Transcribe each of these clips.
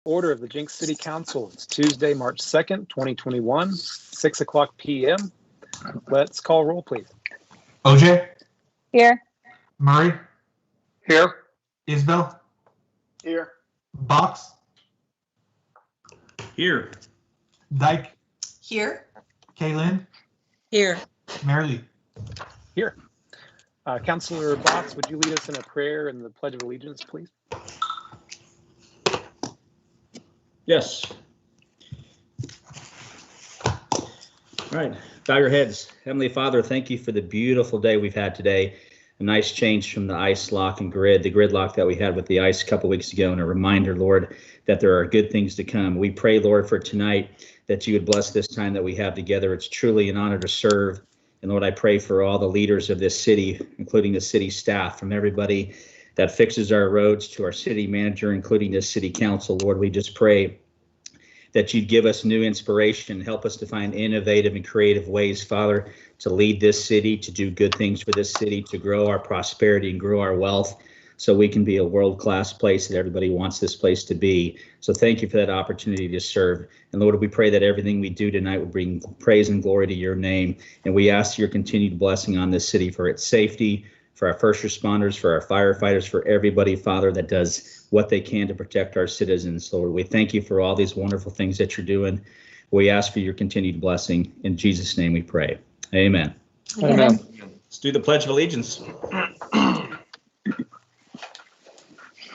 Order of the Jenks City Council. It's Tuesday, March 2nd, 2021, 6 o'clock p.m. Let's call roll, please. OJ? Here. Murray? Here. Isbell? Here. Box? Here. Dyke? Here. Kaylin? Here. Marilee? Here. Councilor Box, would you lead us in a prayer and the Pledge of Allegiance, please? Yes. All right, bow your heads. Heavenly Father, thank you for the beautiful day we've had today. A nice change from the ice lock and grid, the gridlock that we had with the ice a couple weeks ago, and a reminder, Lord, that there are good things to come. We pray, Lord, for tonight that you would bless this time that we have together. It's truly an honor to serve. And Lord, I pray for all the leaders of this city, including the city staff, from everybody that fixes our roads to our city manager, including this city council. Lord, we just pray that you'd give us new inspiration, help us to find innovative and creative ways, Father, to lead this city, to do good things for this city, to grow our prosperity and grow our wealth, so we can be a world-class place that everybody wants this place to be. So thank you for that opportunity to serve. And Lord, we pray that everything we do tonight will bring praise and glory to your name. And we ask your continued blessing on this city for its safety, for our first responders, for our firefighters, for everybody, Father, that does what they can to protect our citizens. Lord, we thank you for all these wonderful things that you're doing. We ask for your continued blessing. In Jesus' name we pray. Amen. Amen. Let's do the Pledge of Allegiance.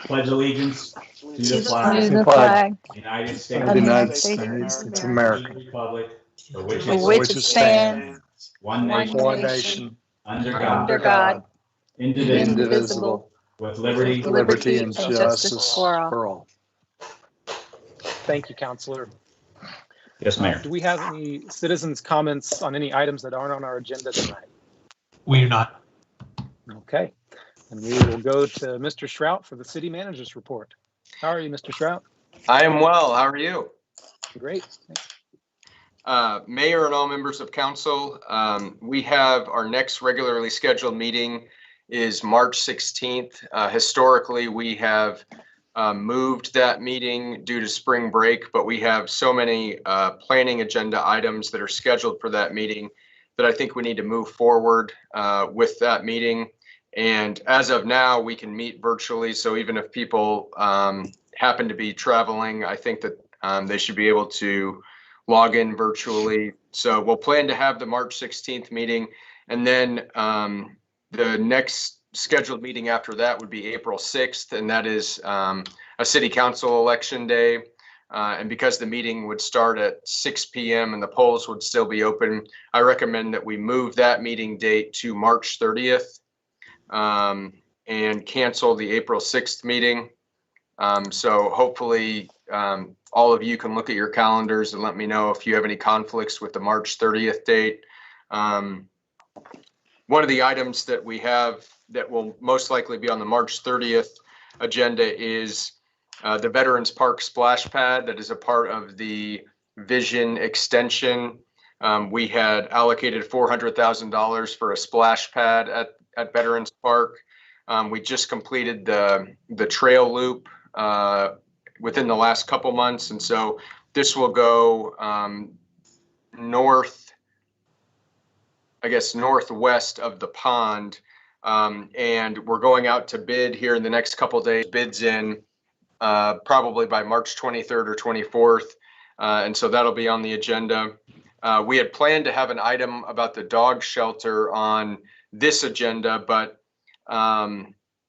Pledge allegiance to the flag To the flag of the United States of the the United States States of America, Republic, for which for it which it stands, one one nation, one nation, nation, under under God, God, indivisible, indivisible, with liberty with liberty and justice for all. for all. Thank you, Councilor. Yes, Mayor. Do we have any citizens' comments on any items that aren't on our agenda tonight? We do not. Okay. And we will go to Mr. Shrout for the city manager's report. How are you, Mr. Shrout? I am well. How are you? Great. Mayor and all members of council, we have our next regularly scheduled meeting is March 16th. Historically, we have moved that meeting due to spring break, but we have so many planning agenda items that are scheduled for that meeting that I think we need to move forward with that meeting. And as of now, we can meet virtually. So even if people happen to be traveling, I think that they should be able to log in virtually. So we'll plan to have the March 16th meeting. And then the next scheduled meeting after that would be April 6th. And that is a city council election day. And because the meeting would start at 6 p.m. and the polls would still be open, I recommend that we move that meeting date to March 30th. And cancel the April 6th meeting. So hopefully all of you can look at your calendars and let me know if you have any conflicts with the March 30th date. One of the items that we have that will most likely be on the March 30th agenda is the Veterans Park splash pad that is a part of the Vision extension. We had allocated $400,000 for a splash pad at Veterans Park. We just completed the trail loop within the last couple months. And so this will go northwest of the pond. And we're going out to bid here in the next couple of days, bids in probably by March 23rd or 24th. And so that'll be on the agenda. We had planned to have an item about the dog shelter on this agenda, but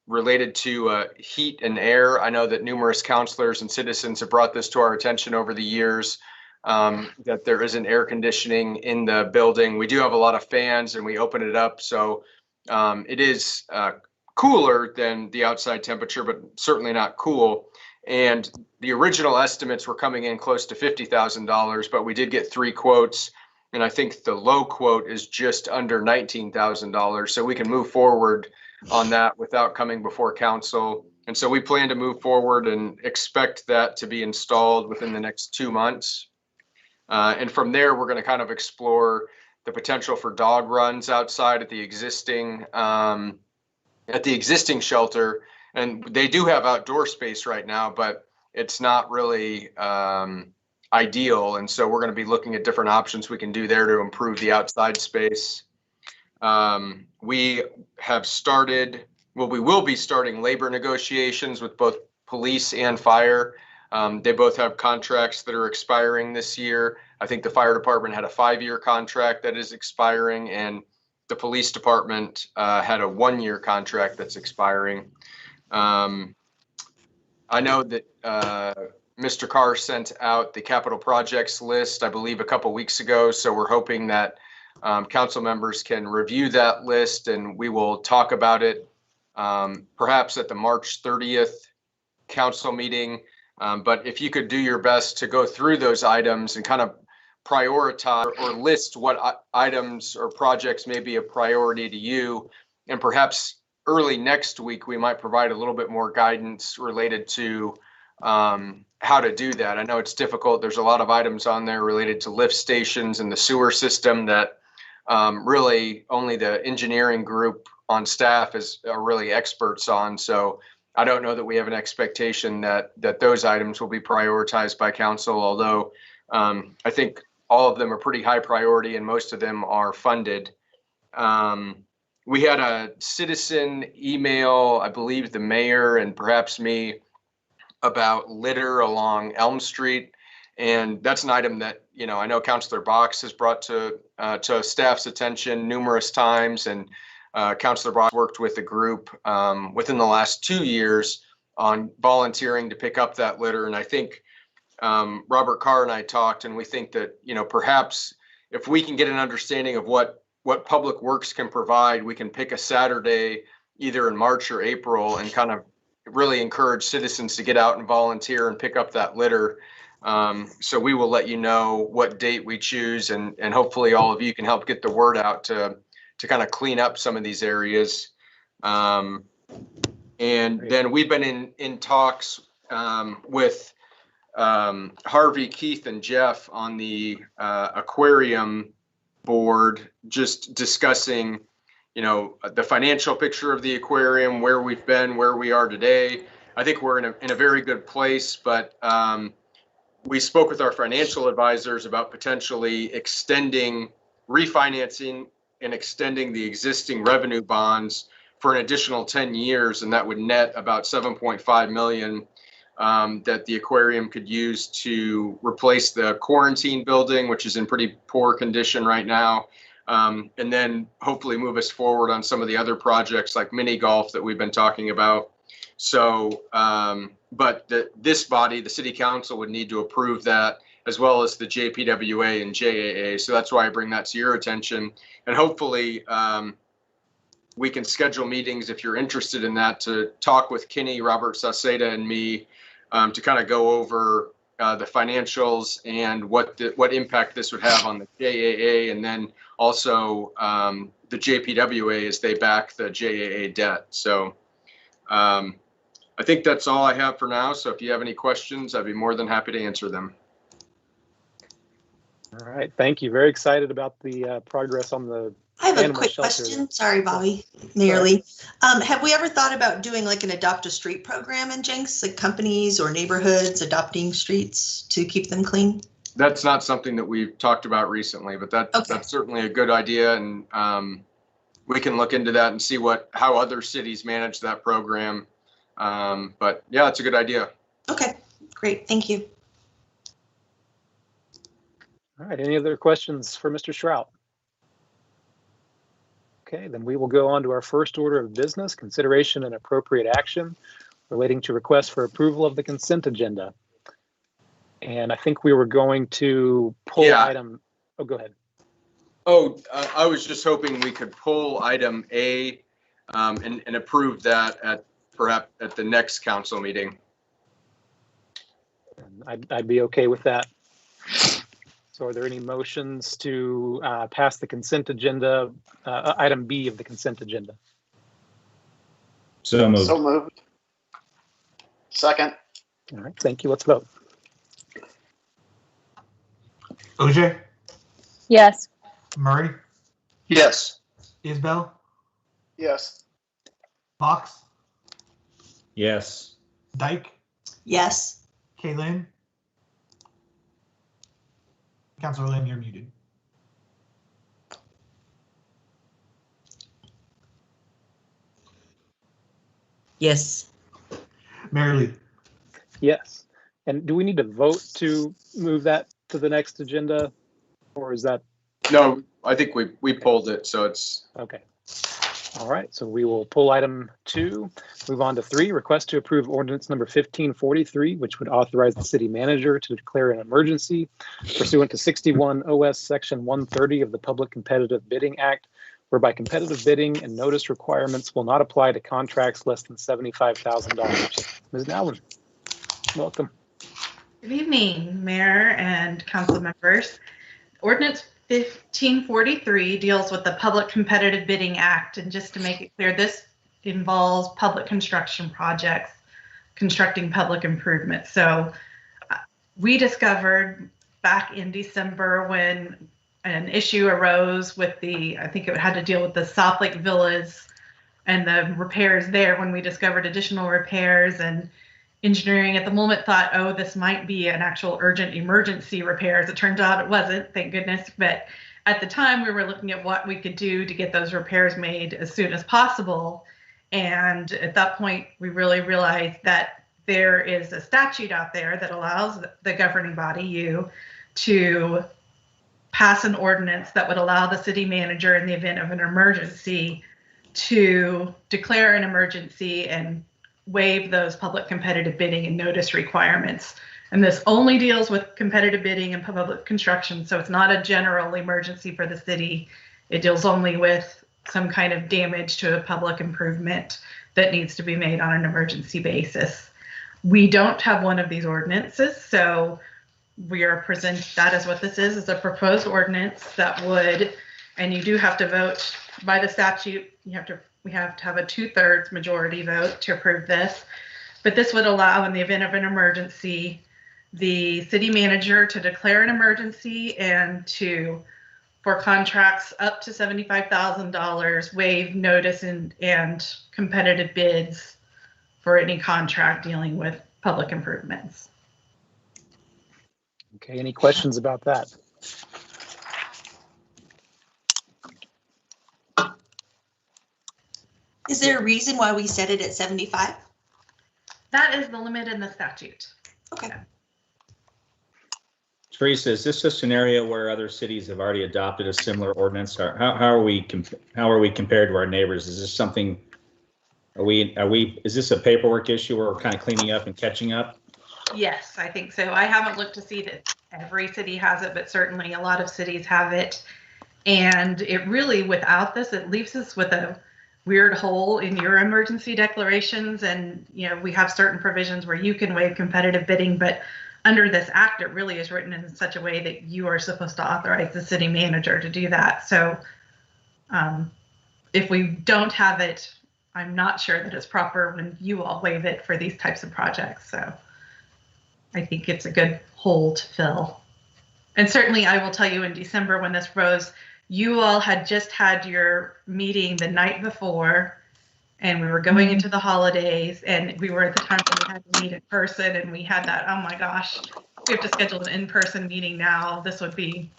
related to heat and air, I know that numerous counselors and citizens have brought this to our attention over the years, that there isn't air conditioning in the building. We do have a lot of fans and we open it up, so it is cooler than the outside temperature, but certainly not cool. And the original estimates were coming in close to $50,000, but we did get 3 quotes. And I think the low quote is just under $19,000. So we can move forward on that without coming before council. And so we plan to move forward and expect that to be installed within the next 2 months. And from there, we're going to kind of explore the potential for dog runs outside at the existing shelter. And they do have outdoor space right now, but it's not really ideal. And so we're going to be looking at different options we can do there to improve the outside space. We have started, well, we will be starting labor negotiations with both police and fire. They both have contracts that are expiring this year. I think the fire department had a 5-year contract that is expiring, and the police department had a 1-year contract that's expiring. I know that Mr. Carr sent out the capital projects list, I believe, a couple weeks ago. So we're hoping that council members can review that list, and we will talk about it perhaps at the March 30th council meeting. But if you could do your best to go through those items and kind of prioritize or list what items or projects may be a priority to you, and perhaps early next week, we might provide a little bit more guidance related to how to do that. I know it's difficult. There's a lot of items on there related to lift stations and the sewer system that really only the engineering group on staff are really experts on. So I don't know that we have an expectation that those items will be prioritized by council, although I think all of them are pretty high priority and most of them are funded. We had a citizen email, I believe the mayor and perhaps me, about litter along Elm Street. And that's an item that, you know, I know Councilor Box has brought to staff's attention numerous times. And Councilor Box worked with a group within the last 2 years on volunteering to pick up that litter. And I think Robert Carr and I talked, and we think that, you know, perhaps if we can get an understanding of what Public Works can provide, we can pick a Saturday either in March or April and kind of really encourage citizens to get out and volunteer and pick up that litter. So we will let you know what date we choose, and hopefully all of you can help get the word out to kind of clean up some of these areas. And then we've been in talks with Harvey, Keith, and Jeff on the aquarium board, just discussing, you know, the financial picture of the aquarium, where we've been, where we are today. I think we're in a very good place, but we spoke with our financial advisors about potentially refinancing and extending the existing revenue bonds for an additional 10 years, and that would net about $7.5 million that the aquarium could use to replace the quarantine building, which is in pretty poor condition right now. And then hopefully move us forward on some of the other projects like mini golf that we've been talking about. So, but this body, the city council, would need to approve that, as well as the JPWA and JAA. So that's why I bring that to your attention. And hopefully we can schedule meetings if you're interested in that, to talk with Kenny, Robert Saceda, and me to kind of go over the financials and what impact this would have on the JAA, and then also the JPWA as they back the JAA debt. So I think that's all I have for now. So if you have any questions, I'd be more than happy to answer them. All right, thank you. Very excited about the progress on the I have a animal quick shelter. question. Sorry, Bobby, merely. Have we ever thought about doing like an adopt a street program in Jenks, like companies or neighborhoods adopting streets to keep them clean? That's not something that we've talked about recently, but that's certainly a good idea. And we can look into that and see how other cities manage that program. But yeah, it's a good idea. Okay, great. Thank you. All right, any other questions for Mr. Shrout? Okay, then we will go on to our first order of business, consideration and appropriate action relating to requests for approval of the consent agenda. And I think we were going to pull item. Oh, go ahead. Oh, I was just hoping we could pull item A and approve that perhaps at the next council meeting. I'd be okay with that. So are there any motions to pass the consent agenda, item B of the consent agenda? So moved. So moved. Second. All right, thank you. Let's vote. OJ, Yes. Murray, Yes. Isbell, Yes. Fox, Yes. Dyke, Yes. Kaylin? Counselor Lynn, you're muted. Yes. Mary Lee? Yes. And do we need to vote to move that to the next agenda? Or is that No, I think we pulled it, so it's, okay? All right, so we will pull item 2, move on to 3, request to approve ordinance number 1543, which would authorize the city manager to declare an emergency pursuant to 61 OS section 130 of the Public Competitive Bidding Act, whereby competitive bidding and notice requirements will not apply to contracts less than $75,000. Ms. Nowlin, welcome. Good evening, Mayor and council members. Ordinance 1543 deals with the Public Competitive Bidding Act, and just to make it clear, this involves public construction projects, constructing public improvements. So we discovered back in December when an issue arose with I think it had to deal with the South Lake Villas and the repairs there, when we discovered additional repairs, and engineering at the moment thought, oh, this might be an actual urgent emergency repairs. It turns out it wasn't, thank goodness. But at the time, we were looking at what we could do to get those repairs made as soon as possible. And at that point, we really realized that there is a statute out there that allows the governing body, you, to pass an ordinance that would allow the city manager, in the event of an emergency, to declare an emergency and waive those public competitive bidding and notice requirements. And this only deals with competitive bidding and public construction, so it's not a general emergency for the city. It deals only with some kind of damage to a public improvement that needs to be made on an emergency basis. We don't have one of these ordinances, so we are that is what this is a proposed ordinance that would, and you do have to vote by the statute, we have to have a 2/3 majority vote to approve this. But this would allow, in the event of an emergency, the city manager to declare an emergency and to, for contracts up to $75,000, waive notice and competitive bids for any contract dealing with public improvements. Okay, any questions about that? Is there a reason why we set it at 75? That is the limit in the statute. Okay. Teresa, is this a scenario where other cities have already adopted a similar ordinance? Or how are we compared to our neighbors? Is this something, is this a paperwork issue where we're kind of cleaning up and catching up? Yes, I think so. I haven't looked to see that every city has it, but certainly a lot of cities have it. And it really, without this, it leaves us with a weird hole in your emergency declarations. And, you know, we have certain provisions where you can waive competitive bidding, but under this act, it really is written in such a way that you are supposed to authorize the city manager to do that. So if we don't have it, I'm not sure that it's proper when you all waive it for these types of projects. So I think it's a good hole to fill. And certainly I will tell you, in December when this rose, you all had just had your meeting the night before, and we were going into the holidays, and we were at the time when we had to meet in person, and we had that, oh my gosh, we have to schedule an in-person meeting now. This would be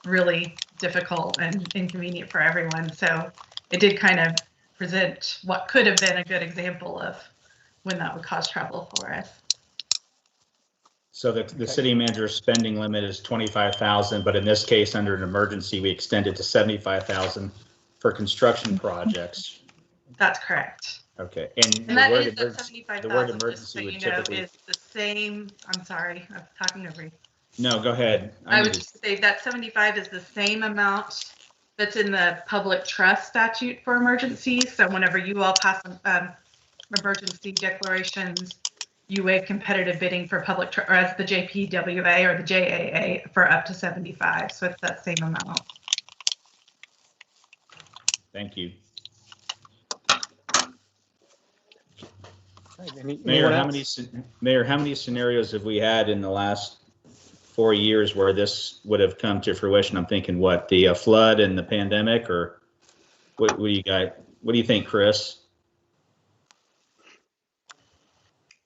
really difficult and inconvenient for everyone. So it did kind of present what could have been a good example of when that would cause trouble for us. So the city manager's spending limit is 25,000, but in this case, under an emergency, we extend it to 75,000 for construction projects. That's correct. Okay, And that is the 75,000. the word emergency would typically is the same. I'm sorry, I was talking over you. No, go ahead. I would just say that 75 is the same amount that's in the public trust statute for emergencies. So whenever you all pass emergency declarations, you waive competitive bidding for public or as the JPWA or the JAA for up to 75. So it's that same amount. Thank you. Right, Mayor, how many scenarios have we had in the last 4 years where this would have come to fruition? I'm thinking, what, the flood and the pandemic, or what do you think, Chris?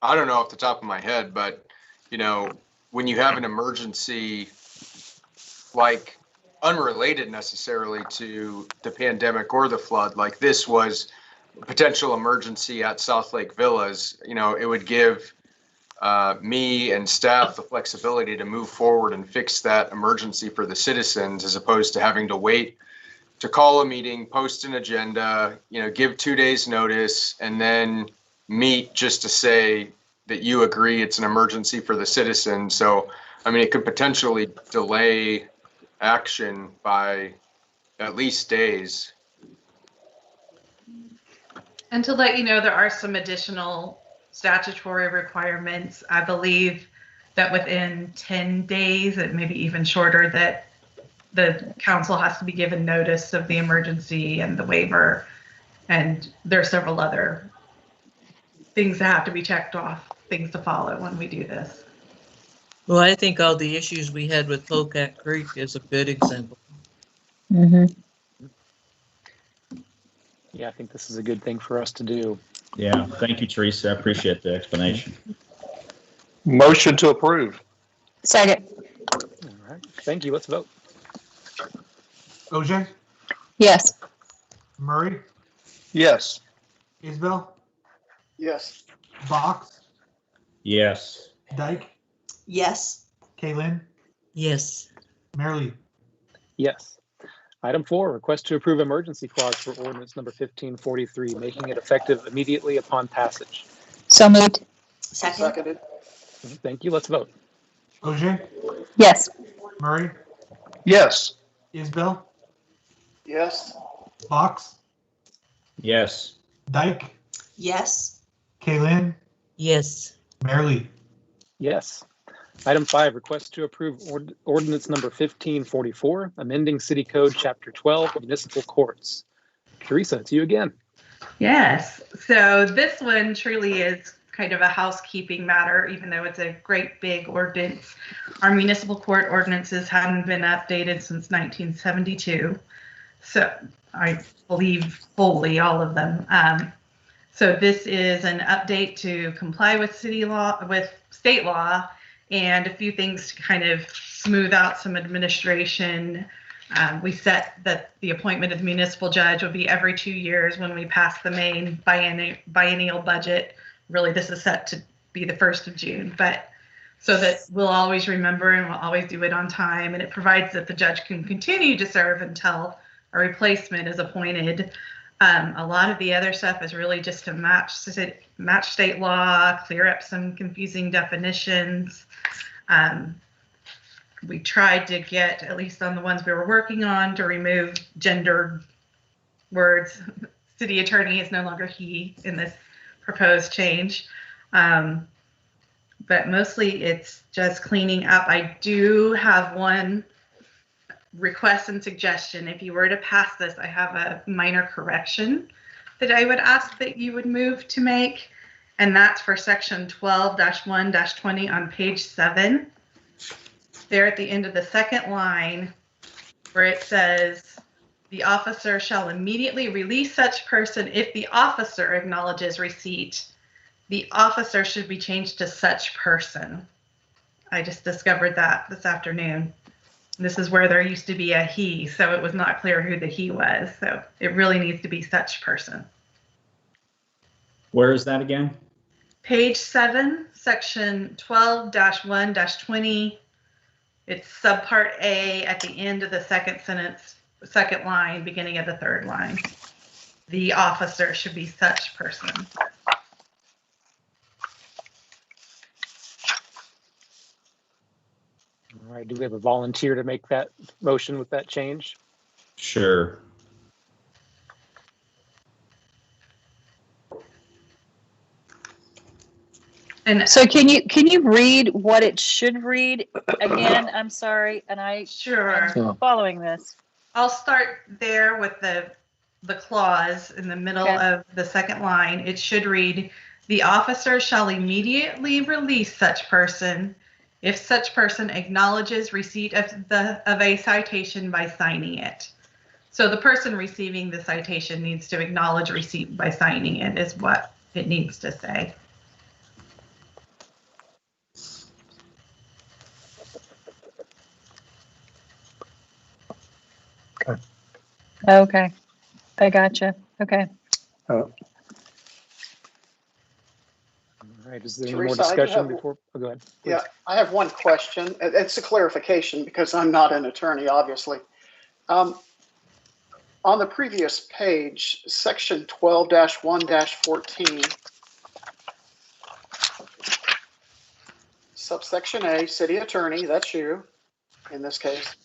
I don't know off the top of my head, but when you have an emergency, like unrelated necessarily to the pandemic or the flood, like this was a potential emergency at South Lake Villas, it would give me and staff the flexibility to move forward and fix that emergency for the citizens, as opposed to having to wait to call a meeting, post an agenda, give 2 days notice, and then meet just to say that you agree it's an emergency for the citizens. So, it could potentially delay action by at least days. And to let you know, there are some additional statutory requirements. I believe that within 10 days, and maybe even shorter, that the council has to be given notice of the emergency and the waiver. And there are several other things that have to be checked off, things to follow when we do this. Well, I think all the issues we had with Polecat Creek is a good example. Mm-hmm. Yeah, I think this is a good thing for us to do. Yeah, thank you, Teresa. I appreciate the explanation. Motion to approve. Second. All right, thank you. Let's vote. OJ, Yes. Murray, Yes. Isbell, Yes. Box, Yes. Dyke, Yes. Kaylin, Yes. Marilee. Yes. Item 4, request to approve emergency clause for ordinance number 1543, making it effective immediately upon passage. So moved. Second. Seconded. Thank you. Let's vote. OJ, Yes. Murray, Yes. Isbell, Yes. Box, Yes. Dyke, Yes. Kaylin, Yes. Marilee. Yes. Item 5, request to approve ordinance number 1544, amending City Code Chapter 12, Municipal Courts. Teresa, it's you again. Yes, so this one truly is kind of a housekeeping matter, even though it's a great big ordinance. Our municipal court ordinances haven't been updated since 1972. So I believe fully all of them. So this is an update to comply with state law, and a few things to kind of smooth out some administration. We set that the appointment of the municipal judge will be every 2 years when we pass the main biennial budget. Really, this is set to be the 1st of June, but so that we'll always remember and we'll always do it on time. And it provides that the judge can continue to serve until a replacement is appointed. A lot of the other stuff is really just to match state law, clear up some confusing definitions. We tried to get, at least on the ones we were working on, to remove gendered words. City attorney is no longer he in this proposed change. But mostly it's just cleaning up. I do have one request and suggestion. If you were to pass this, I have a minor correction that I would ask that you would move to make, and that's for section 12-1-20 on page 7. There at the end of the second line, where it says, the officer shall immediately release such person if the officer acknowledges receipt. The officer should be changed to such person. I just discovered that this afternoon. This is where there used to be a he, so it was not clear who the he was. So it really needs to be such person. Where is that again? Page 7, section 12-1-20. It's subpart A at the end of the second sentence, second line, beginning of the third line. The officer should be such person. All right, do we have a volunteer to make that motion with that change? Sure. And So can you read what it should read again? I'm sorry, and sure, I'm following this. I'll start there with the clause in the middle of the second line. It should read, the officer shall immediately release such person if such person acknowledges receipt of a citation by signing it. So the person receiving the citation needs to acknowledge receipt by signing it, is what it needs to say. Okay. I gotcha. Okay. All right, is there any more Teresa, I do discussion have- before? Oh, go ahead. please. Yeah, I have one question. It's a clarification because I'm not an attorney, obviously. On the previous page, section 12-1-14, subsection A, city attorney, that's you in this case.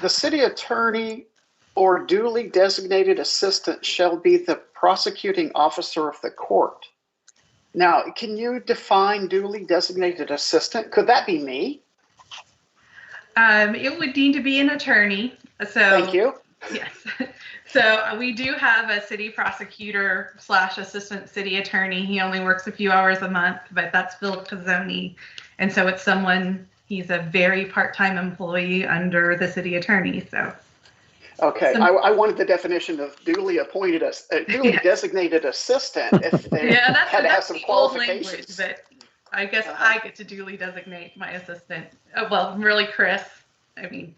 The city attorney or duly designated assistant shall be the prosecuting officer of the court. Now, can you define duly designated assistant? Could that be me? It would need to be an attorney. So Thank you. yes. So we do have a city prosecutor / assistant city attorney. He only works a few hours a month, but that's Phil Pizzoni. And so it's someone, he's a very part-time employee under the city attorney. So. Okay, So- I wanted the definition of duly appointed, duly Yeah. designated assistant if they Yeah, had to have that's some the old language, qualifications. but I guess Uh-huh. I get to duly designate my assistant. Oh, well, really, Chris. I mean,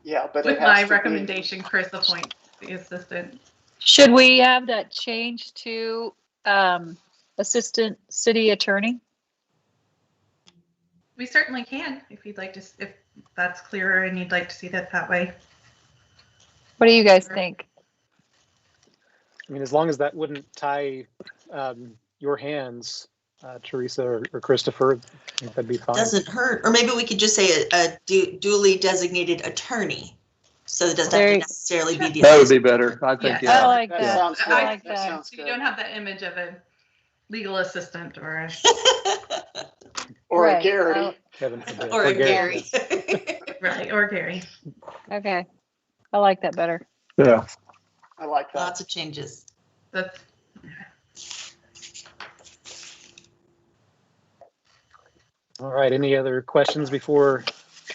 Yeah, but with it has my to be- recommendation, Chris appoints the assistant. Should we have that changed to assistant city attorney? We certainly can, if you'd like to, if that's clearer and you'd like to see that way. What do you guys think? I mean, as long as that wouldn't tie your hands, Teresa or Christopher, I think that'd be fine. Doesn't hurt. Or maybe we could just say a duly designated attorney. So it doesn't have There to you- necessarily be the That would assistant. be better. I think, Yeah. I like That that. sounds good. I like That that. sounds So you good. don't have that image of a legal assistant or a, Or a Right. Gary. Heaven forbid. Or a Gary. right, or Gary. Okay. I like that better. Yeah. I like that. Lots of changes. That's, All right, any other questions before,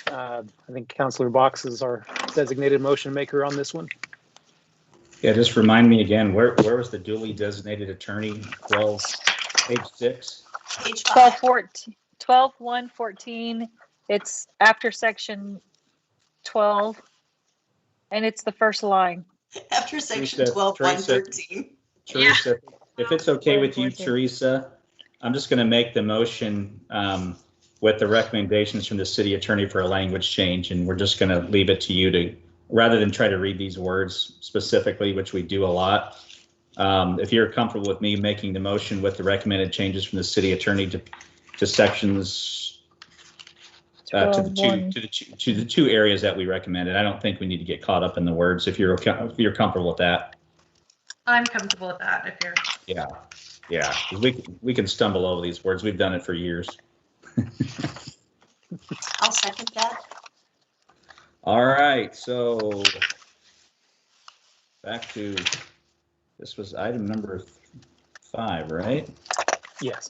I think Counselor Box is our designated motion maker on this one. Yeah, just remind me again, where was the duly designated attorney? 12, page 6? Page 12, 5. 14, 12, 1, 14. It's after section 12. And it's the first line. After section Teresa, 12, Teresa. 113. Teresa, if it's okay with you, 14. Teresa, I'm just going to make the motion with the recommendations from the city attorney for a language change, and we're just going to leave it to you to, rather than try to read these words specifically, which we do a lot. If you're comfortable with me making the motion with the recommended changes from the city attorney to sections, to the two areas that we recommended, I don't think we need to get caught up in the words. If you're comfortable with that. I'm comfortable with that if you're. Yeah, we can stumble over these words. We've done it for years. I'll second that. All right, so back to, this was item number 5, right? Yes.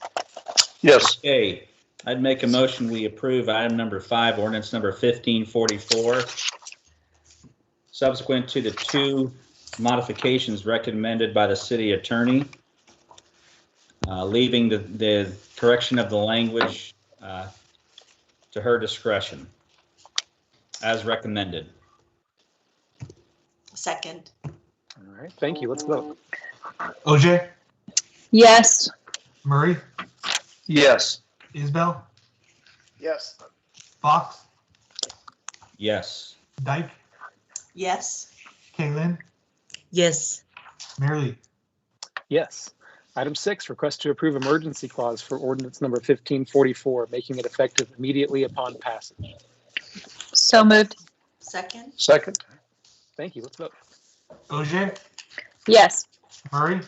Yes. Okay, I'd make a motion, we approve item number 5, ordinance number 1544. Subsequent to the 2 modifications recommended by the city attorney, leaving the correction of the language to her discretion, as recommended. Second. All right, thank you. Let's vote. OJ, Yes. Murray, Yes. Isbell, Yes. Fox, Yes. Dyke, Yes. Kaylin, Yes. Mary Lee. Yes. Item 6, request to approve emergency clause for ordinance number 1544, making it effective immediately upon passage. So moved. Second. Second. Thank you. Let's vote. OJ, Yes. Murray,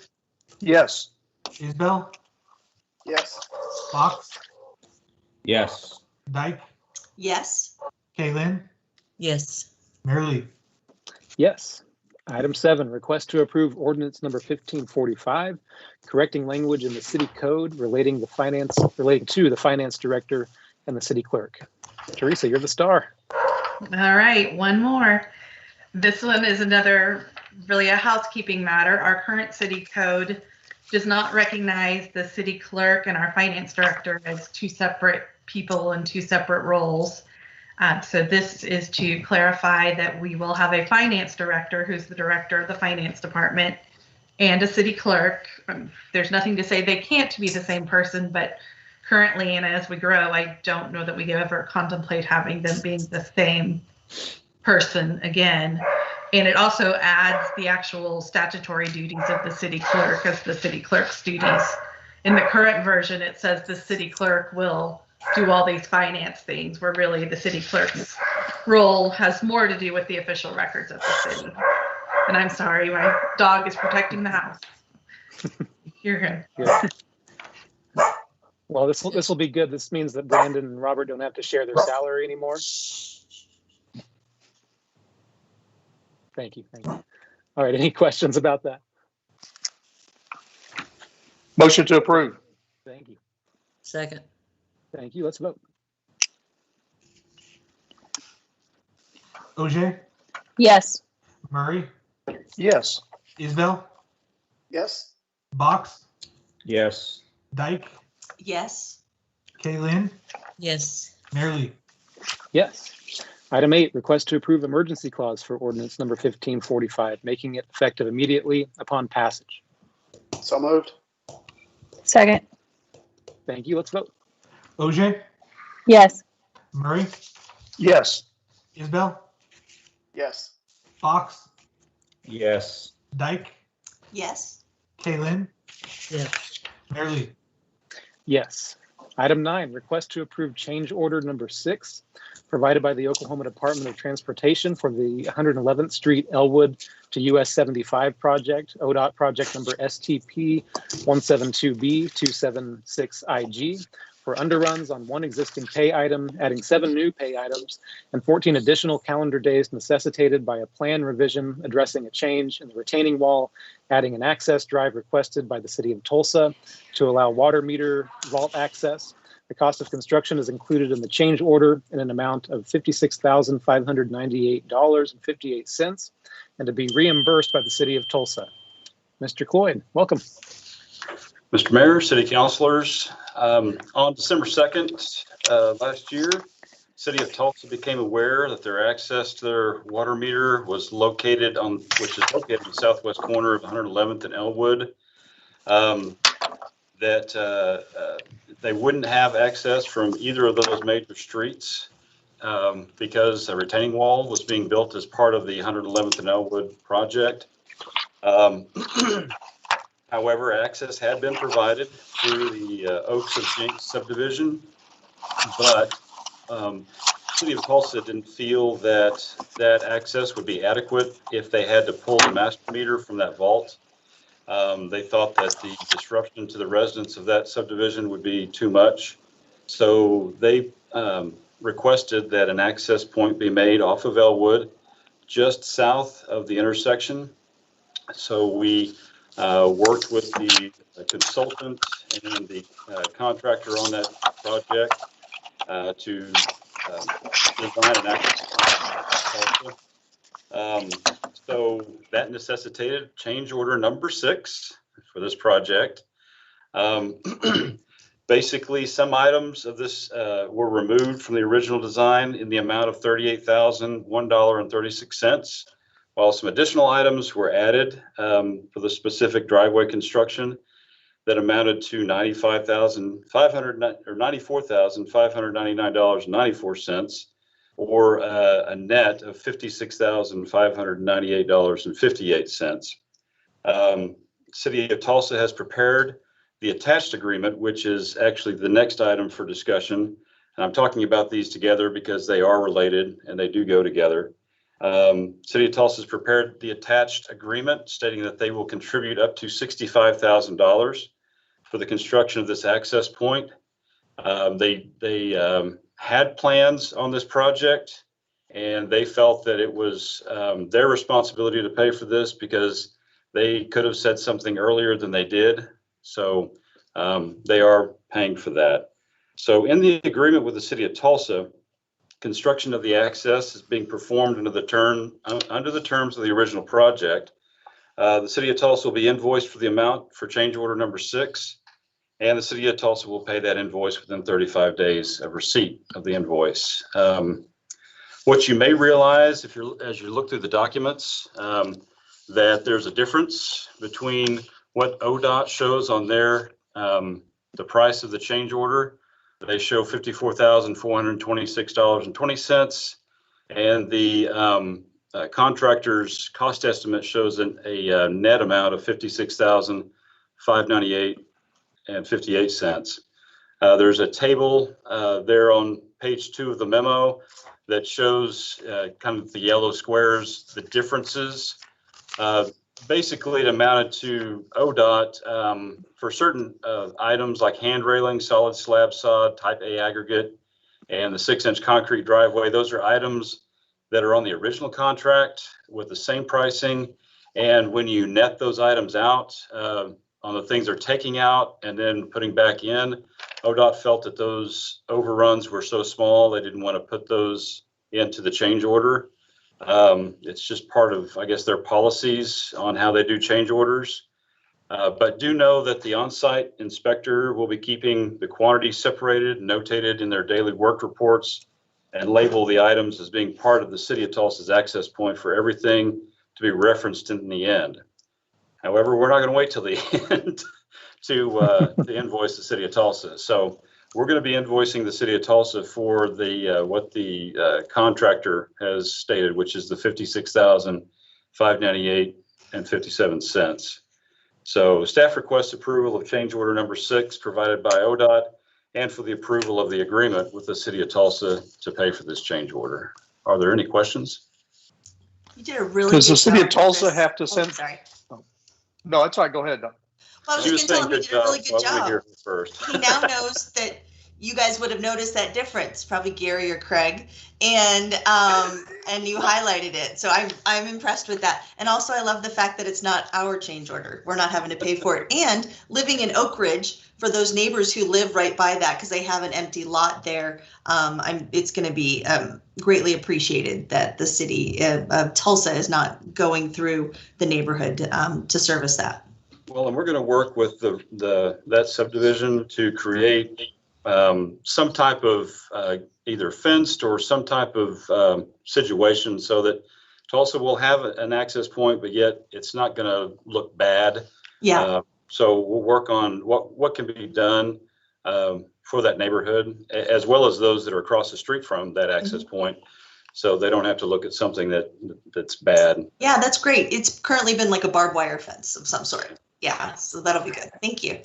Yes. Isbell, Yes. Fox, Yes. Dyke, Yes. Kaylin, Yes. Mary Lee. Yes. Item 7, request to approve ordinance number 1545, correcting language in the city code relating to the finance director and the city clerk. Teresa, you're the star. All right, one more. This one is another, really a housekeeping matter. Our current city code does not recognize the city clerk and our finance director as 2 separate people and 2 separate roles. So this is to clarify that we will have a finance director who's the director of the finance department and a city clerk. There's nothing to say they can't be the same person, but currently and as we grow, I don't know that we ever contemplate having them being the same person again. And it also adds the actual statutory duties of the city clerk as the city clerk's duties. In the current version, it says the city clerk will do all these finance things, where really the city clerk's role has more to do with the official records of the city. And I'm sorry, my dog is protecting the house. You're good. Yeah. Well, this will be good. This means that Brandon and Robert don't have to share their salary anymore. Thank you. Thank you. All right. Any questions about that? Motion to approve. Thank you. Second. Thank you. Let's vote. OJ, Yes. Murray, Yes. Isbell, Yes. Box, Yes. Dyke, Yes. Kaylin, Yes. Mayor Lee. Yes. Item 8, request to approve emergency clause for ordinance number 1545, making it effective immediately upon passage. So moved. Second. Thank you. Let's vote. OJ, Yes. Murray, Yes. Isbell, Yes. Box, Yes. Dyke, Yes. Kaylin, Yes. Mayor Lee. Yes. Item 9, request to approve change order number 6, provided by the Oklahoma Department of Transportation for the 111th Street Elwood to US 75 project, ODOT project number STP 172B276IG, for underruns on one existing pay item, adding 7 new pay items and 14 additional calendar days necessitated by a plan revision addressing a change in the retaining wall, adding an access drive requested by the city of Tulsa to allow water meter vault access. The cost of construction is included in the change order in an amount of $56,598.58 and to be reimbursed by the city of Tulsa. Mr. Cloyd, welcome. Mr. Mayor, City Councilors, on December 2nd last year, City of Tulsa became aware that their access to their water meter was located on, which is located in the southwest corner of 111th and Elwood, that they wouldn't have access from either of those major streets because a retaining wall was being built as part of the 111th and Elwood project. However, access had been provided through the Oaks of Jenks subdivision, but City of Tulsa didn't feel that that access would be adequate if they had to pull the master meter from that vault. They thought that the disruption to the residents of that subdivision would be too much. So they requested that an access point be made off of Elwood, just south of the intersection. So we worked with the consultant and the contractor on that project to design an access point. So that necessitated change order number 6 for this project. Basically, some items of this were removed from the original design in the amount of $38,001.36, while some additional items were added for the specific driveway construction that amounted to $94,599.94, or a net of $56,598.58. City of Tulsa has prepared the attached agreement, which is actually the next item for discussion. And I'm talking about these together because they are related and they do go together. City of Tulsa has prepared the attached agreement stating that they will contribute up to $65,000 for the construction of this access point. They had plans on this project, and they felt that it was their responsibility to pay for this because they could have said something earlier than they did. So they are paying for that. So in the agreement with the City of Tulsa, construction of the access is being performed under the terms of the original project. The City of Tulsa will be invoiced for the amount for change order number 6, and the City of Tulsa will pay that invoice within 35 days of receipt of the invoice. What you may realize as you look through the documents, that there's a difference between what ODOT shows on their, the price of the change order. They show $54,426.20, and the contractor's cost estimate shows a net amount of $56,598.58. There's a table there on page 2 of the memo that shows kind of the yellow squares, the differences. Basically, it amounted to ODOT for certain items like hand railing, solid slab sod, type A aggregate, and the 6-inch concrete driveway. Those are items that are on the original contract with the same pricing. And when you net those items out on the things they're taking out and then putting back in, ODOT felt that those overruns were so small, they didn't want to put those into the change order. It's just part of, I guess, their policies on how they do change orders. But do know that the on-site inspector will be keeping the quantity separated, notated in their daily work reports, and label the items as being part of the City of Tulsa's access point for everything to be referenced in the end. However, we're not going to wait till the end to invoice the City of Tulsa. So we're going to be invoicing the City of Tulsa for the what the contractor has stated, which is the $56,598.57. So staff requests approval of change order number 6 provided by ODOT, and for the approval of the agreement with the City of Tulsa to pay for this change order. Are there any questions? You did a really Does good the City of job, Tulsa Chris. have to Oh, send? sorry. No, that's all right. Go ahead. Well, I was She just gonna tell him he good did a really job. good Why don't we job. hear from first? He now knows that you guys would have noticed that difference, probably Gary or Craig, and you highlighted it. So I'm impressed with that. And also I love the fact that it's not our change order. We're not having to pay for it. And living in Oak Ridge, for those neighbors who live right by that, because they have an empty lot there, it's going to be greatly appreciated that the city of Tulsa is not going through the neighborhood to service that. Well, and we're going to work with that subdivision to create some type of either fenced or some type of situation so that Tulsa will have an access point, but yet it's not going to look bad. Yeah. So we'll work on what can be done for that neighborhood, as well as those that are across the street from that access point, so they don't have to look at something that's bad. Yeah, that's great. It's currently been like a barbed wire fence of some sort. Yeah, so that'll be good. Thank you.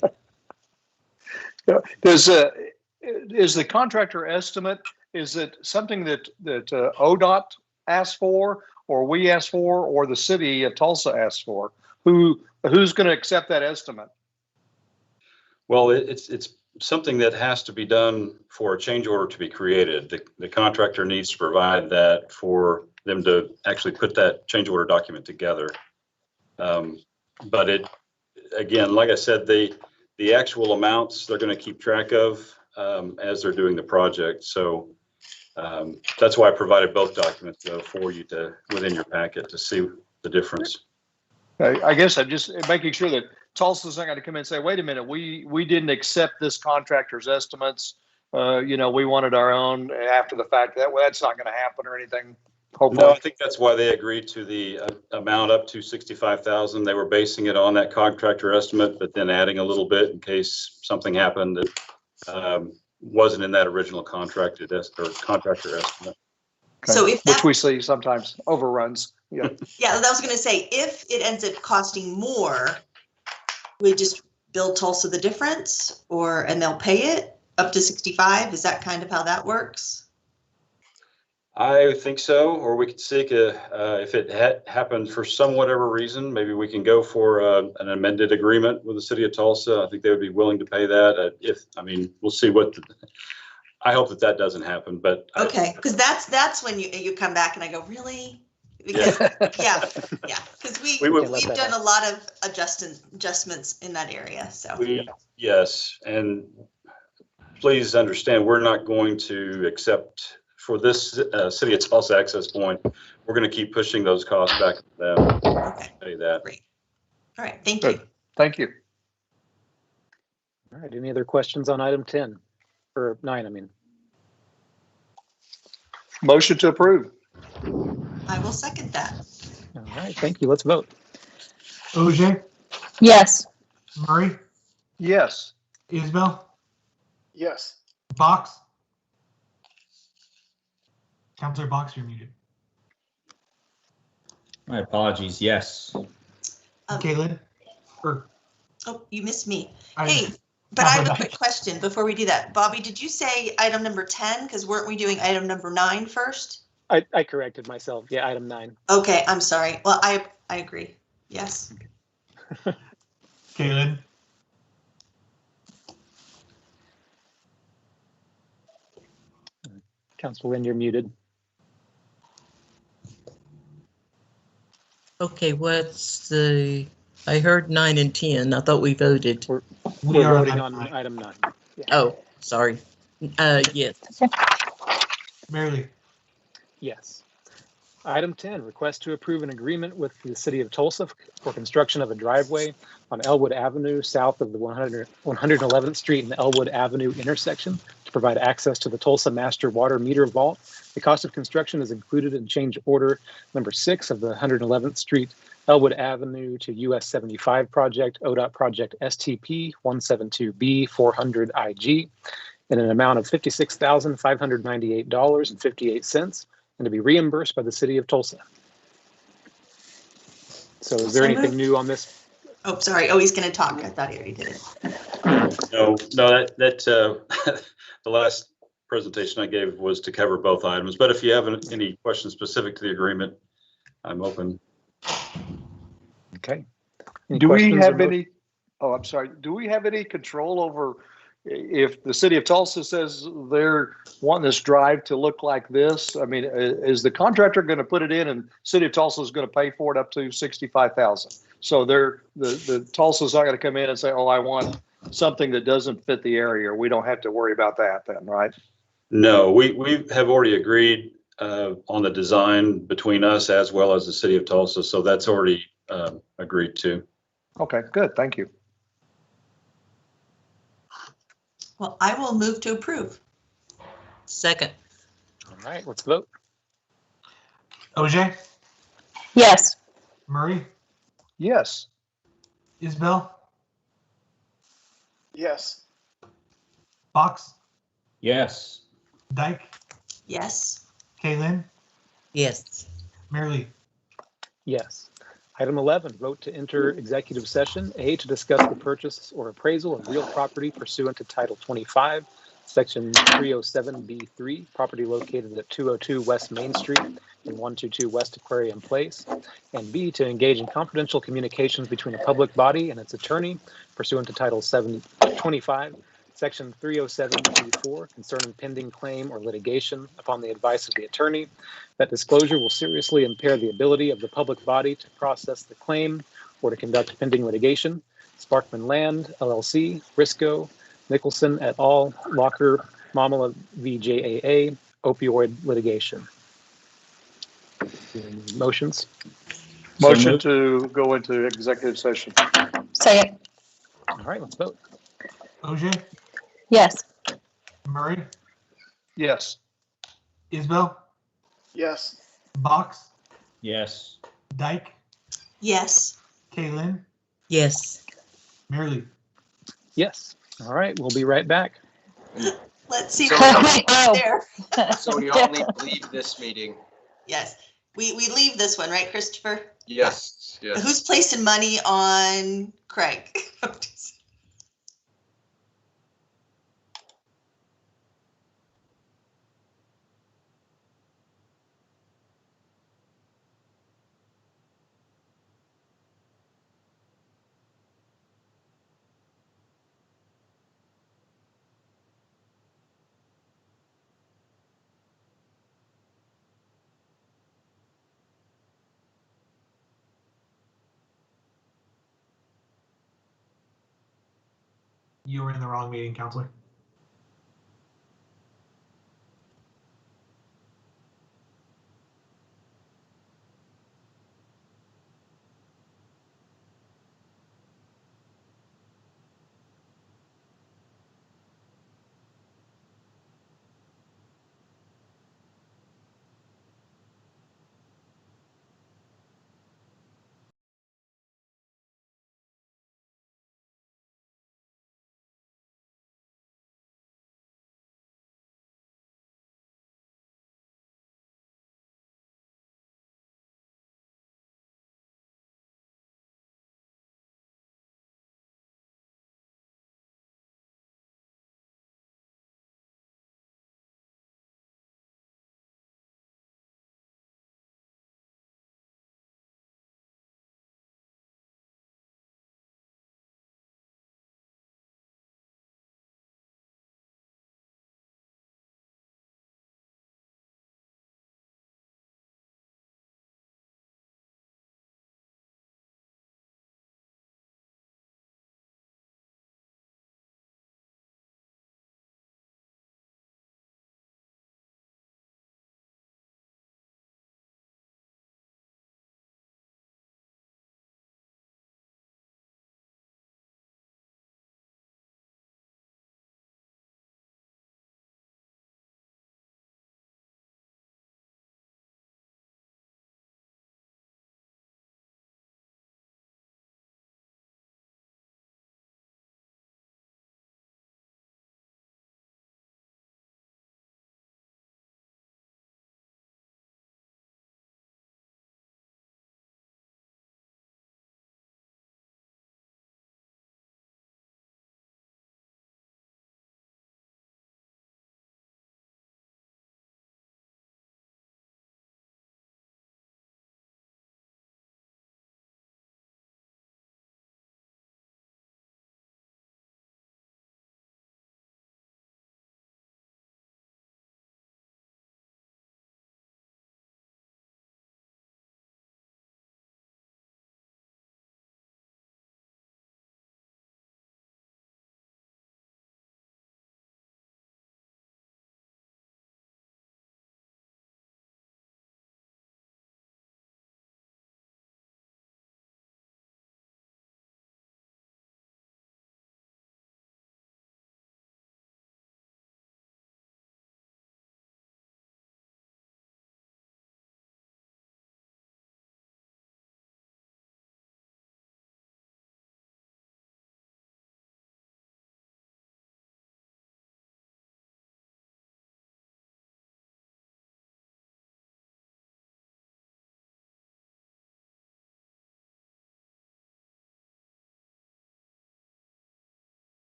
Is the contractor estimate, is it something that ODOT asked for, or we asked for, or the City of Tulsa asked for? Who's going to accept that estimate? Well, it's something that has to be done for a change order to be created. The contractor needs to provide that for them to actually put that change order document together. But again, like I said, the actual amounts they're going to keep track of as they're doing the project. So that's why I provided both documents though for you within your packet to see the difference. I guess I'm just making sure that Tulsa's not going to come in and say, wait a minute, we didn't accept this contractor's estimates. We wanted our own after the fact. That's not going to happen or anything. Hopefully. No, I think that's why they agreed to the amount up to $65,000. They were basing it on that contractor estimate, but then adding a little bit in case something happened that wasn't in that original contractor estimate. Okay. So if which we see sometimes overruns. Yeah. Yeah, I was going to say, if it ends up costing more, we just bill Tulsa the difference, and they'll pay it up to 65. Is that kind of how that works? I think so, or we could seek if it happened for whatever reason, maybe we can go for an amended agreement with the City of Tulsa. I think they would be willing to pay that. We'll see I hope that doesn't happen, but. Okay, because that's when you come back and I go, really? Because, yeah, because we've done a lot of adjustments in that area, so. Yes, and please understand, we're not going to accept for this City of Tulsa access point. We're going to keep pushing those costs back to them. Okay. Say that. Great. All right. Thank you. Thank you. All right. Any other questions on item 10 or 9? I mean. Motion to approve. I will second that. All right, thank you. Let's vote. OJ, Yes. Murray, Yes. Isbell, Yes. Box. Counselor Box, you're muted. My apologies. Yes. Caitlin, or Oh, you missed me. I- Hey, but I have a Counselor quick Dyke. question before we do that. Bobby, did you say item number 10? Because weren't we doing item number 9 first? I corrected myself. Yeah, item 9. Okay, I'm sorry. Well, I agree. Yes. Caitlin, Council Lynn, you're muted. Okay, I heard 9 and 10. I thought we voted. We're we are voting on on item 9. Yeah. Oh, sorry. Yes. Mary Lee. Yes. Item 10, request to approve an agreement with the City of Tulsa for construction of a driveway on Elwood Avenue south of the 111th Street and Elwood Avenue intersection to provide access to the Tulsa Master Water Meter Vault. The cost of construction is included in change order number 6 of the 111th Street Elwood Avenue to US 75 project, ODOT project STP 172B 400 IG in an amount of $56,598.58. and to be reimbursed by the City of Tulsa. So is there So anything moved. new on this? Oh, sorry. Oh, he's going to talk. I thought he already did it. No, the last presentation I gave was to cover both items, but if you have any questions specific to the agreement, I'm open. Okay. Any Do we questions have or any, oh, I'm sorry. Do we have any control over if the City of Tulsa says they're wanting this drive to look like this? I mean, is the contractor going to put it in and City of Tulsa is going to pay for it up to $65,000? So the Tulsa's not going to come in and say, oh, I want something that doesn't fit the area, or we don't have to worry about that then, right? No, we have already agreed on the design between us as well as the City of Tulsa, so that's already agreed to. Okay, good. Thank you. Well, I will move to approve. Second. All right, let's vote. OJ, Yes. Murray, Yes. Isbell, Yes. Box, Yes. Dyke, Yes. Caitlin, Yes. Mary Lee. Yes. Item 11, vote to enter executive session. A, to discuss the purchase or appraisal of real property pursuant to Title 25, Section 307B3, property located at 202 West Main Street and 122 West Aquarium Place. And B, to engage in confidential communications between a public body and its attorney pursuant to Title 25, Section 307B4, concerning pending claim or litigation upon the advice of the attorney. That disclosure will seriously impair the ability of the public body to process the claim or to conduct pending litigation. Sparkman Land, LLC, Briscoe, Nicholson et al., Locker, Mamala v. JAA, opioid litigation. Motions? Motion moved. to go into executive session. Second. All right, let's vote. OJ, Yes. Murray, Yes. Isbell, Yes. Box, Yes. Dyke, Yes. Caitlin, Yes. Mary Lee. Yes. All right, we'll be right back. Let's see. So- Oh. There. So we all need to leave this meeting. Yes. We leave this one, right, Christopher? Yes, yes. Who's placing money on Craig? You were in the wrong meeting, Counselor.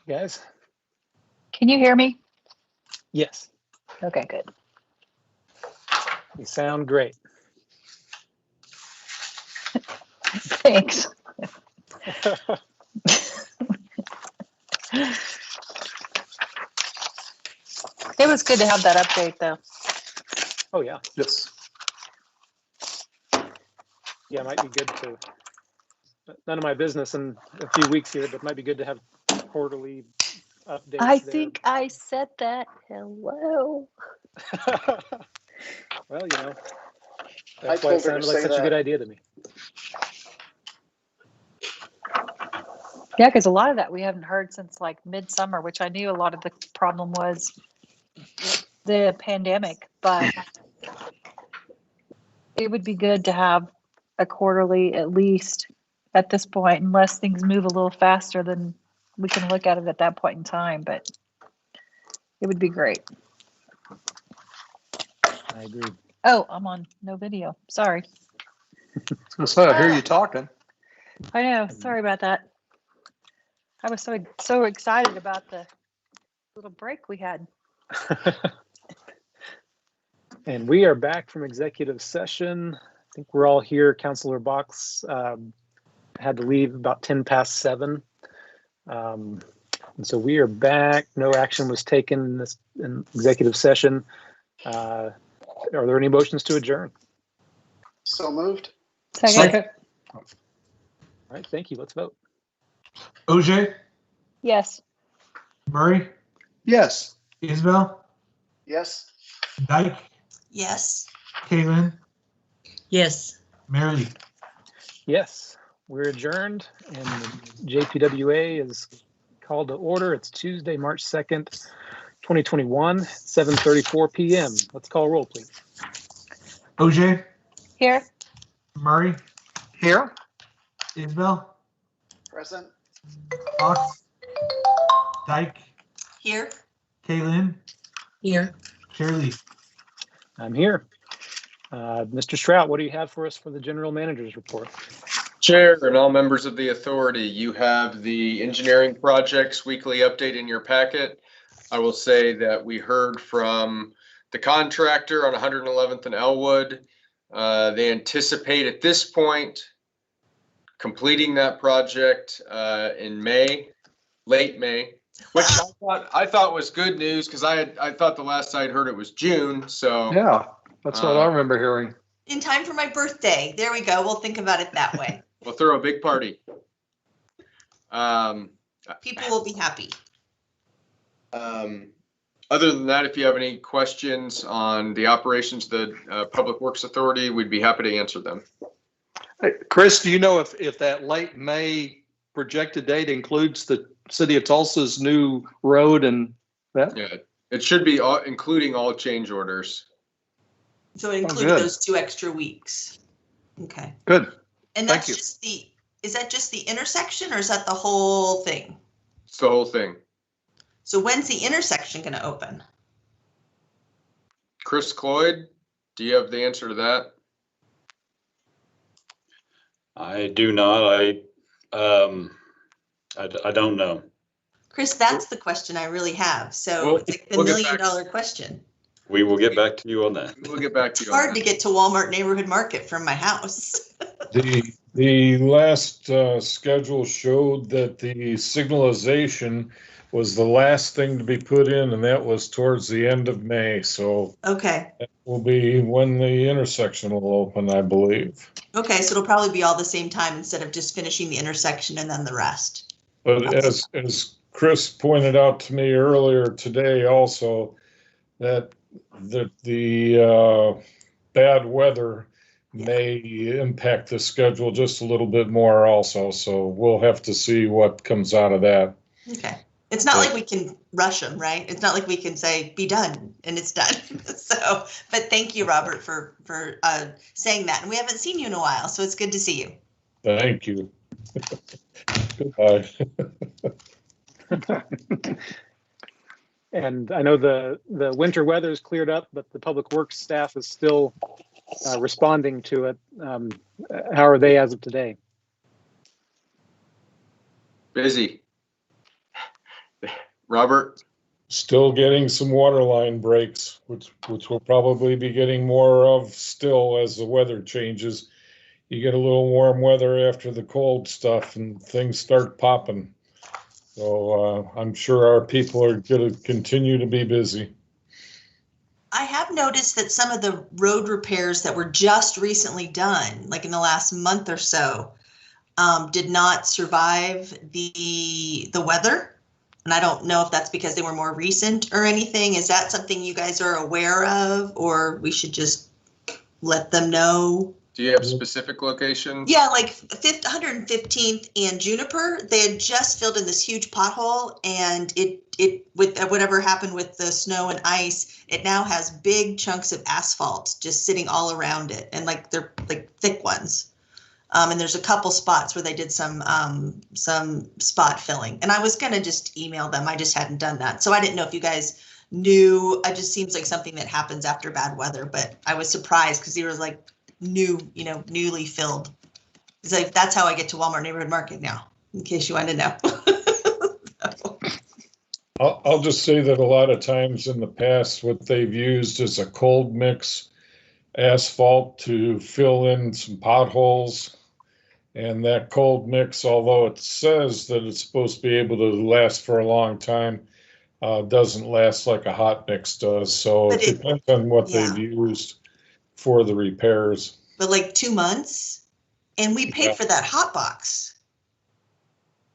Guys? Can you hear me? Yes, Okay, good. you sound great. Thanks. It was good to have that update, though. Oh, yeah. Yes. Yeah, it might be good to, none of my business in a few weeks here, but it might be good to have quarterly updates I there. think I said that. Hello. Well, you know, I that's why it told her to sounded like say such a that. good idea to me. Yeah, because a lot of that we haven't heard since like midsummer, which I knew a lot of the problem was the pandemic, but it would be good to have a quarterly at least at this point, unless things move a little faster than we can look at it at that point in time, but it would be great. I agree. Oh, I'm on no video. Sorry. So I hear you talking. I know. Sorry about that. I was so excited about the little break we had. And we are back from executive session. I think we're all here. Councilor Box had to leave about 10 past 7. And so we are back. No action was taken in this executive session. Are there any motions to adjourn? So moved. Second. All right, thank you. Let's vote. OJ, Yes. Murray, Yes. Isabel, Yes. Dyke, Yes. Kaylin, Yes. Mary Lee. Yes, we're adjourned and the JPWA is called to order. It's Tuesday, March 2nd, 2021, 7:34 p.m. Let's call roll, please. OJ, Here. Murray, Here. Isabel, Present. Fox, Dyke, Here. Kaylin, Here. Mary Lee. I'm here. Mr. Strout, what do you have for us for the general manager's report? Chair and all members of the authority, you have the engineering projects weekly update in your packet. I will say that we heard from the contractor on 111th and Elwood. They anticipate at this point completing that project in May, late May, which I thought was good news because I thought the last I'd heard it was June. So Yeah, that's what I remember hearing. In time for my birthday. There we go. We'll think about it that way. we'll throw a big party. People will be happy. Other than that, if you have any questions on the operations of the Public Works Authority, we'd be happy to answer them. Hey, Chris, do you know if that late May projected date includes the city of Tulsa's new road and that? Yeah, it should be including all change orders. So it included good. those 2 extra weeks. Okay. Good. And Thank that's you. just is that just the intersection or is that the whole thing? It's the whole thing. So when's the intersection going to open? Chris Cloyd, do you have the answer to that? I do not. I don't know. Chris, that's the question I really have. So it's like the we'll $1 get million back. question. We will get back to you on that. We'll get back to It's you on hard to that. get to Walmart Neighborhood Market from my house. The last schedule showed that the signalization was the last thing to be put in, and that was towards the end of May. So Okay. that will be when the intersection will open, I believe. Okay, so it'll probably be all the same time instead of just finishing the intersection and then the rest. But as Chris pointed out to me earlier today also, that the bad weather may impact the schedule just a little bit more also. So we'll have to see what comes out of that. Okay. It's not like we can rush them, right? It's not like we can say, be done, and it's done. So, but thank you, Robert, for saying that. And we haven't seen you in a while, so it's good to see you. Thank you. Goodbye. And I know the winter weather is cleared up, but the public works staff is still responding to it. How are they as of today? Busy. Robert? Still getting some water line breaks, which we'll probably be getting more of still as the weather changes. You get a little warm weather after the cold stuff and things start popping. So I'm sure our people are going to continue to be busy. I have noticed that some of the road repairs that were just recently done, like in the last month or so, did not survive the weather. And I don't know if that's because they were more recent or anything. Is that something you guys are aware of, or we should just let them know? Do you have specific locations? Yeah, like 115th and Juniper, they had just filled in this huge pothole, and it with whatever happened with the snow and ice, it now has big chunks of asphalt just sitting all around it, and like they're like thick ones. And there's a couple spots where they did some spot filling, and I was gonna just email them. I just hadn't done that, so I didn't know if you guys knew. It just seems like something that happens after bad weather, but I was surprised because they were like newly filled. It's like, that's how I get to Walmart Neighborhood Market now, in case you want to know. I'll just say that a lot of times in the past, what they've used is a cold mix asphalt to fill in some potholes. And that cold mix, although it says that it's supposed to be able to last for a long time, doesn't last like a hot mix does. So it depends on what they've used for the repairs. But like 2 months, and we paid for that hot box.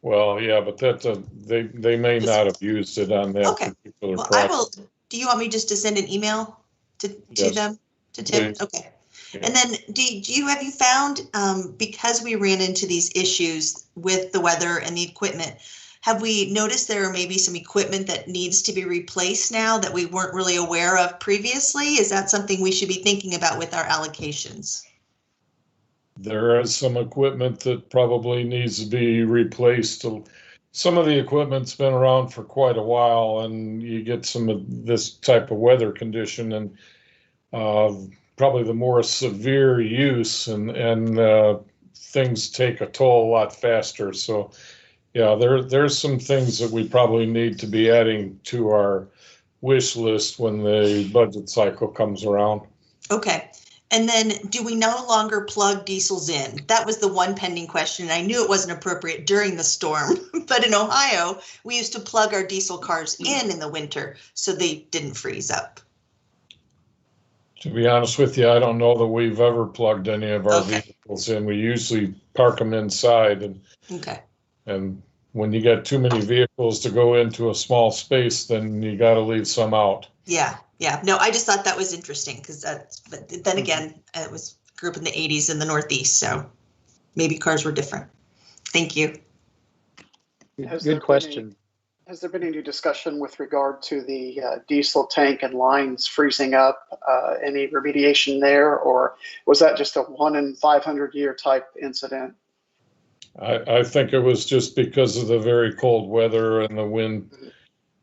Well, yeah, but they may not have used it on that particular Well, project. I will. Do you want me just to send an email to them, to Tim? Please. Okay. And then have you found, because we ran into these issues with the weather and the equipment, have we noticed there are maybe some equipment that needs to be replaced now that we weren't really aware of previously? Is that something we should be thinking about with our allocations? There is some equipment that probably needs to be replaced. Some of the equipment's been around for quite a while, and you get some of this type of weather condition, and probably the more severe use and things take a toll a lot faster. So yeah, there's some things that we probably need to be adding to our wish list when the budget cycle comes around. Okay. And then do we no longer plug diesels in? That was the one pending question. I knew it wasn't appropriate during the storm, but in Ohio, we used to plug our diesel cars in the winter so they didn't freeze up. To be honest with you, I don't know that we've ever plugged any of our vehicles in. We usually park them inside, and when you got too many vehicles to go into a small space, then you got to leave some out. Yeah. No, I just thought that was interesting because but then again, grew up in the 80s in the Northeast, so maybe cars were different. Thank you. Good question. Has there been any discussion with regard to the diesel tank and lines freezing up? Any remediation there, or was that just a 1 in 500 year type incident? I think it was just because of the very cold weather and the wind.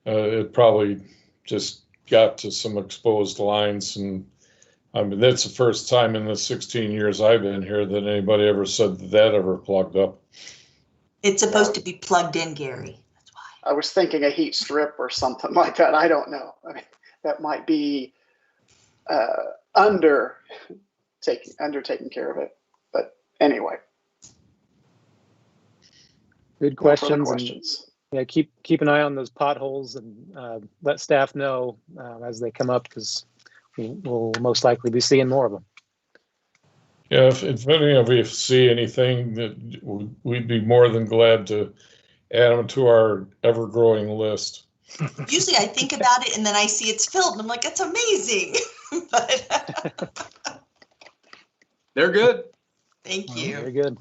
It probably just got to some exposed lines, and I mean that's the first time in the 16 years I've been here that anybody ever said that ever plugged up. It's supposed to be plugged in, Gary. That's why. I was thinking a heat strip or something like that. I don't know. I mean, that might be taking care of it. But anyway. Good questions. Yeah, keep an eye on those potholes and let staff know as they come up, because we'll most likely be seeing more of them. Yeah, if any of you see anything, that we'd be more than glad to add them to our ever-growing list. Usually I think about it and then I see it's filled and I'm like, it's amazing. But they're good. Thank you. Very good.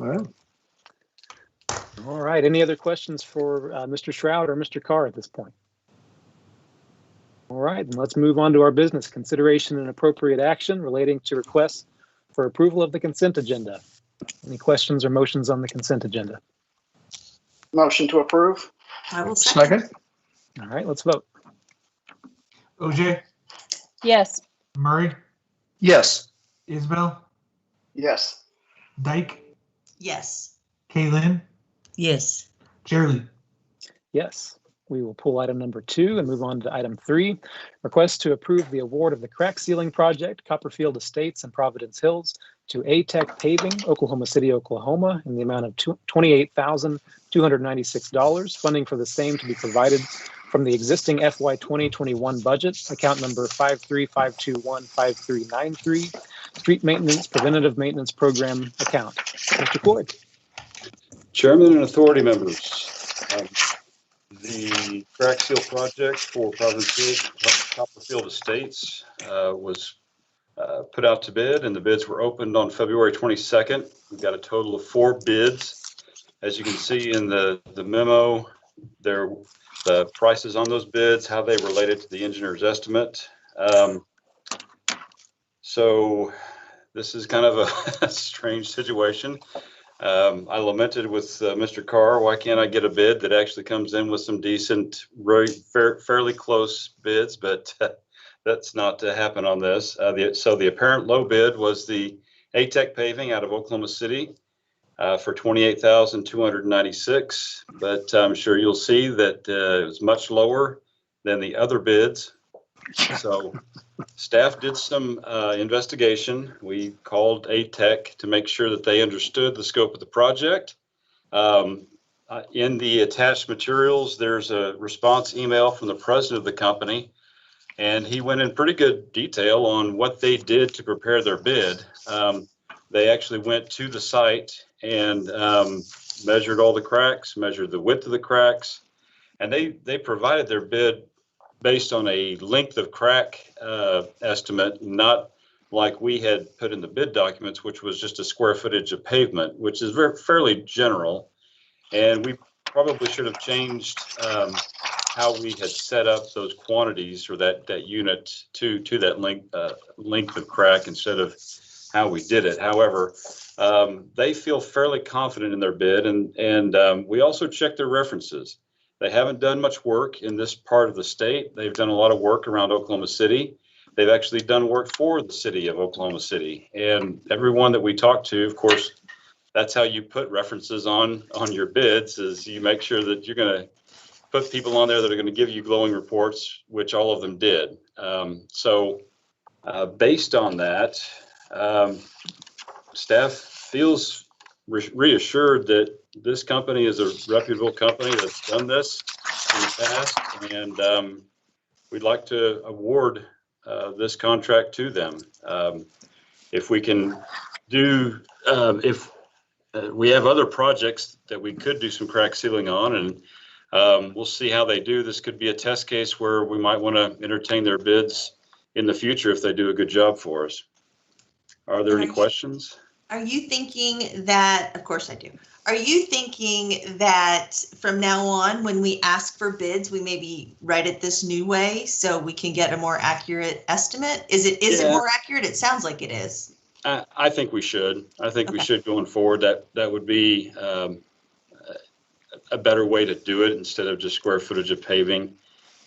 All right. Any other questions for Mr. Shroud or Mr. Carr at this point? All right, and let's move on to our business. Consideration and appropriate action relating to requests for approval of the consent agenda. Any questions or motions on the consent agenda? Motion to approve. I will second. All right, let's vote. OJ, Yes. Murray, Yes. Isabel, Yes. Dyke, Yes. Kaylin, Yes. Jerry. Yes. We will pull item number 2 and move on to item 3. Request to approve the award of the crack sealing project, Copperfield Estates and Providence Hills, to A-Tech Paving, Oklahoma City, Oklahoma, in the amount of $28,296. Funding for the same to be provided from the existing FY 2021 budget, account number 535215393, Street Maintenance Preventative Maintenance Program account. Mr. Floyd. Chairman and authority members, the crack seal project for Providence Hills Copperfield Estates was put out to bid, and the bids were opened on February 22nd. We've got a total of 4 bids. As you can see in the memo, the prices on those bids, how they related to the engineer's estimate. So this is kind of a strange situation. I lamented with Mr. Carr, why can't I get a bid that actually comes in with some decent, fairly close bids, but that's not to happen on this. So the apparent low bid was the A-Tech Paving out of Oklahoma City for $28,296, but I'm sure you'll see that it was much lower than the other bids. So staff did some investigation. We called A-Tech to make sure that they understood the scope of the project. In the attached materials, there's a response email from the president of the company, and he went in pretty good detail on what they did to prepare their bid. They actually went to the site and measured all the cracks, measured the width of the cracks, and they provided their bid based on a length of crack estimate, not like we had put in the bid documents, which was just a square footage of pavement, which is fairly general. And we probably should have changed how we had set up those quantities or that unit to that length of crack instead of how we did it. However, they feel fairly confident in their bid, and we also checked their references. They haven't done much work in this part of the state. They've done a lot of work around Oklahoma City. They've actually done work for the city of Oklahoma City. And everyone that we talk to, of course, that's how you put references on your bids, is you make sure that you're going to put people on there that are going to give you glowing reports, which all of them did. So based on that, staff feels reassured that this company is a reputable company that's done this in the past, and we'd like to award this contract to them. If we can do, we have other projects that we could do some crack sealing on, and we'll see how they do. This could be a test case where we might want to entertain their bids in the future if they do a good job for us. Are there any questions? Are you thinking that, of course I do. Are you thinking that from now on, when we ask for bids, we maybe write it this new way so we can get a more accurate estimate? Is it more accurate? It sounds like it is. I think we should. I think we should going forward. That would be a better way to do it instead of just square footage of paving.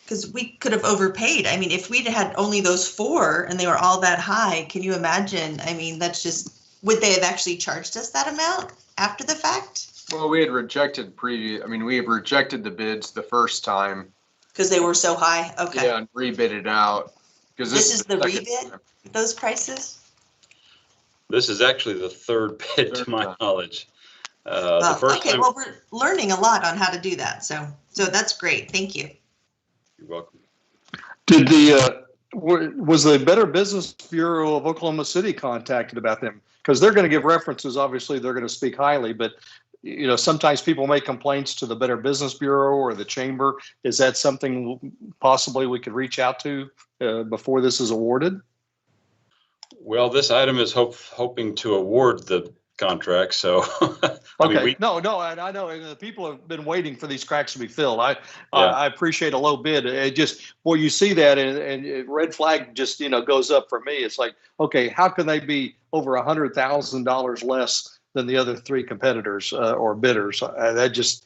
Because we could have overpaid. I mean, if we'd had only those 4 and they were all that high, can you imagine? I mean, that's just, would they have actually charged us that amount after the fact? Well, we had rejected we have rejected the bids the first time. Because they were so high? Okay. Yeah, and rebid it out. Because this is the rebid, those prices? This is actually the third bid to my knowledge. The first time, well, we're learning a lot on how to do that. So that's great. Thank you. You're welcome. Did was the Better Business Bureau of Oklahoma City contacted about them? Because they're going to give references. Obviously, they're going to speak highly, but sometimes people make complaints to the Better Business Bureau or the chamber. Is that something possibly we could reach out to before this is awarded? Well, this item is hoping to award the contract, so. Okay. No, I know the people have been waiting for these cracks to be filled. I appreciate a low bid. It just, you see that and red flag just, goes up for me. It's like, okay, how can they be over $100,000 less than the other 3 competitors or bidders? That just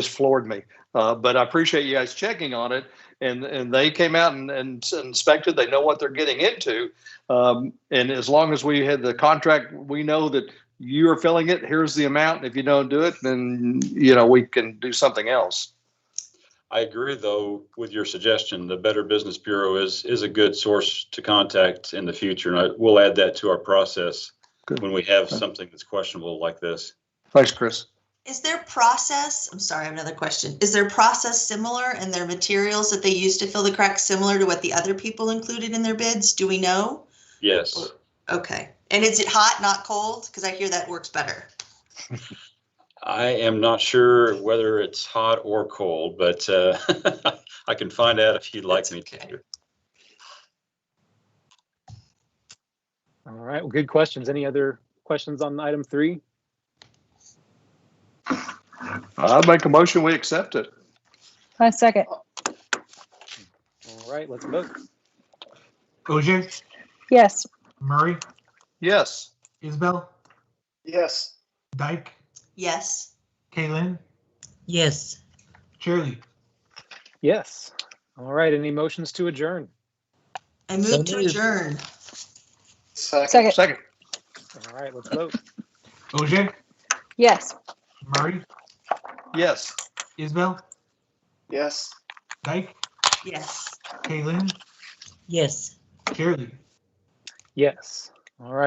floored me. But I appreciate you guys checking on it. And they came out and inspected. They know what they're getting into. And as long as we had the contract, we know that you're filling it. Here's the amount. If you don't do it, then we can do something else. I agree, though, with your suggestion. The Better Business Bureau is a good source to contact in the future, and we'll add that to our process Good. when we have something that's questionable like this. Thanks, Chris. Is their process, I'm sorry, I have another question. Is their process similar and their materials that they use to fill the cracks similar to what the other people included in their bids? Do we know? Yes. Okay. And is it hot, not cold? Because I hear that works better. I am not sure whether it's hot or cold, but I can find out if you'd like me to. All right, well, good questions. Any other questions on item 3? I'd make a motion, we accept it. I second. All right, let's vote. OJ, Yes. Murray, Yes. Isabel, Yes. Dyke, Yes. Kaylin, Yes. Shirley. Yes. All right, any motions to adjourn? I move to adjourn. Second. Second. All right, let's vote. OJ, Yes. Murray, Yes. Isabel, Yes. Dyke, Yes. Kaylin, Yes. Shirley. Yes. All right.